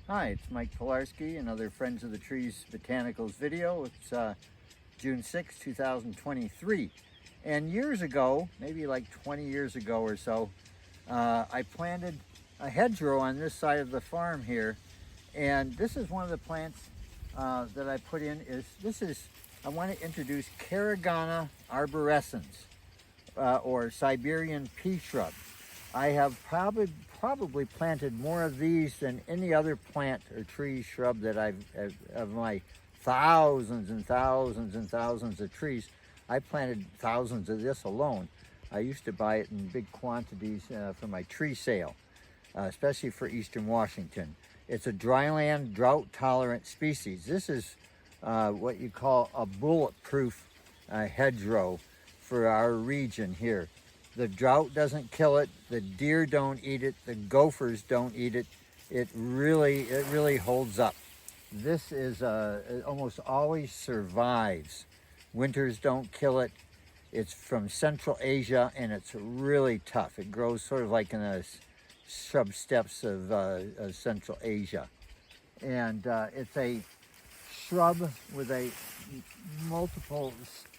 Hi, it's Mike Pilarski, another Friends of the Trees Botanicals video. It's June 6, 2023. And years ago, maybe like 20 years ago or so, I planted a hedgerow on this side of the farm here. And this is one of the plants that I put in. I want to introduce Caragana arborescens, or Siberian Pea Shrub. I have probably planted more of these than any other plant or tree shrub that of my thousands and thousands and thousands of trees. I planted thousands of this alone. I used to buy it in big quantities for my tree sale, especially for Eastern Washington. It's a dryland, drought-tolerant species. This is what you call a bulletproof hedgerow for our region here. The drought doesn't kill it, the deer don't eat it, the gophers don't eat it. It really holds up. This is it almost always survives. Winters don't kill it. It's from Central Asia and it's really tough. It grows sort of like in the shrub steppes of Central Asia. And it's a shrub with a multiple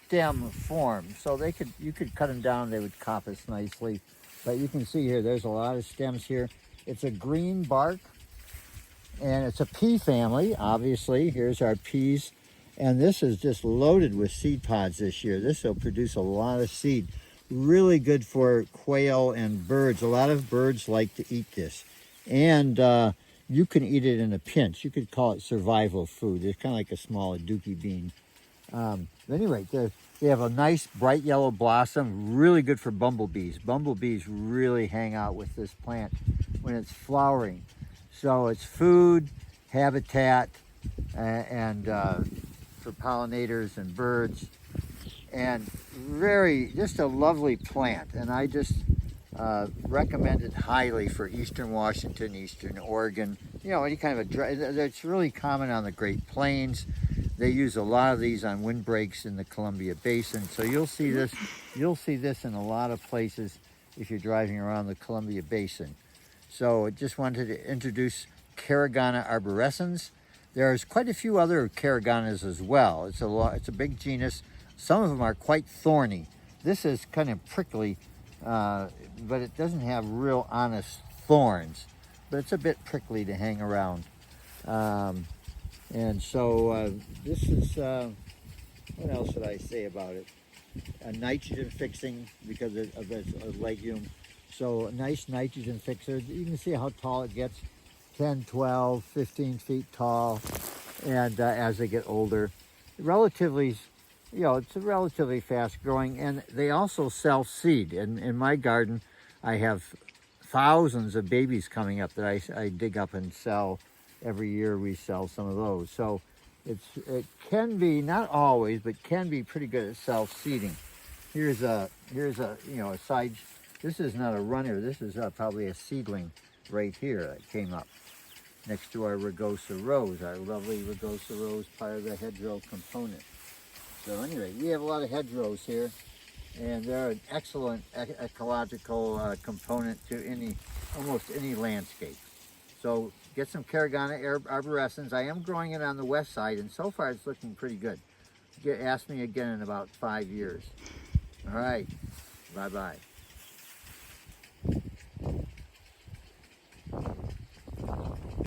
stem form, so you could cut them down, they would coppice nicely. But you can see here, there's a lot of stems here. It's a green bark, and it's a pea family, obviously. Here's our peas, and this is just loaded with seed pods this year. This will produce a lot of seed. Really good for quail and birds. A lot of birds like to eat this, and you can eat it in a pinch. You could call it survival food. It's kind of like a small dookie bean. Anyway, they have a nice bright yellow blossom, really good for bumblebees. Bumblebees really hang out with this plant when it's flowering. So it's food, habitat, and for pollinators and birds. And just a lovely plant. And I just recommend it highly for Eastern Washington, Eastern Oregon. You know, any kind of it's really common on the Great Plains. They use a lot of these on windbreaks in the Columbia Basin. So you'll see this in a lot of places if you're driving around the Columbia Basin. So I just wanted to introduce Caragana arborescens. There's quite a few other Caraganas as well. It's a big genus. Some of them are quite thorny. This is kind of prickly, but it doesn't have real honest thorns. But it's a bit prickly to hang around. And so this is, what else should I say about it? A nitrogen fixing because of its legume. So a nice nitrogen fixer. You can see how tall it gets, 10, 12, 15 feet tall. And as they get older, relatively, it's a relatively fast growing. And they also self-seed. And in my garden, I have thousands of babies coming up that I dig up and sell. Every year we sell some of those. So it can be, not always, but can be pretty good at self-seeding. Here's a side, this is not a runner, this is probably a seedling right here that came up next to our rugosa rose, our lovely rugosa rose, part of the hedgerow component. So anyway, we have a lot of hedgerows here, and they're an excellent ecological component to almost any landscape. So get some Caragana arborescens. I am growing it on the west side, and so far it's looking pretty good. Ask me again in about 5 years. All right, bye-bye.